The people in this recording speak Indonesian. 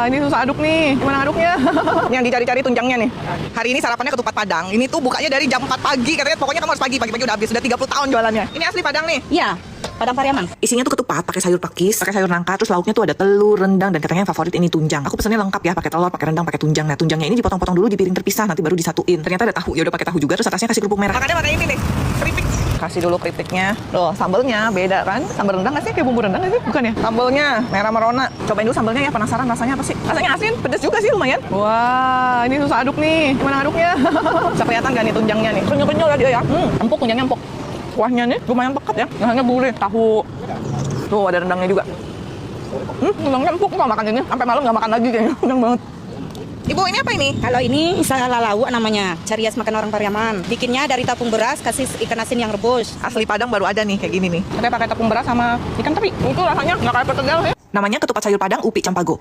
Ini susah aduk nih. Gimana aduknya? Yang dicari-cari tunjangnya nih. Hari ini sarapannya ketupat Padang. Ini tuh bukanya dari jam 4 pagi. Katanya pokoknya kamu harus pagi. Pagi-pagi udah habis. Udah 30 tahun jualannya. Ini asli Padang nih. Iya, Padang Pariaman. Isinya tuh ketupat, pakai sayur pakis, pakai sayur nangka, terus lauknya tuh ada telur, rendang, dan katanya yang favorit ini tunjang. Aku pesannya lengkap ya, pakai telur, pakai rendang, pakai tunjang. Nah, tunjangnya ini dipotong-potong dulu di piring terpisah, nanti baru disatuin. Ternyata ada tahu, ya udah pakai tahu juga, terus atasnya kasih kerupuk merah. Makannya pakai ini nih, keripik. Kasih dulu keripiknya. Loh, sambelnya beda kan? Sambal rendang nggak sih? Kayak bumbu rendang nggak sih? Bukan ya? Sambelnya merah merona. Cobain dulu sambelnya ya, penasaran rasanya apa sih? Rasanya asin, pedes juga sih lumayan. Wah, ini susah aduk nih. Gimana aduknya? Bisa kelihatan gak nih tunjangnya nih? Kenyal-kenyal ya dia ya. Empuk, tunjangnya empuk. Kuahnya nih lumayan pekat ya. Rasanya gurih, tahu. Tuh ada rendangnya juga. Rendangnya empuk, nggak makan ini. Sampai malam nggak makan lagi kayaknya. Rendang banget. Ibu, ini apa ini? Kalau ini istilah lalawu namanya, carias makan orang Pariaman. Bikinnya dari tepung beras, kasih ikan asin yang rebus. Asli Padang baru ada nih kayak gini nih. Katanya pakai tepung beras sama ikan teri. Itu rasanya nggak kayak perkedel ya. Namanya ketupat sayur Padang Upi Campago.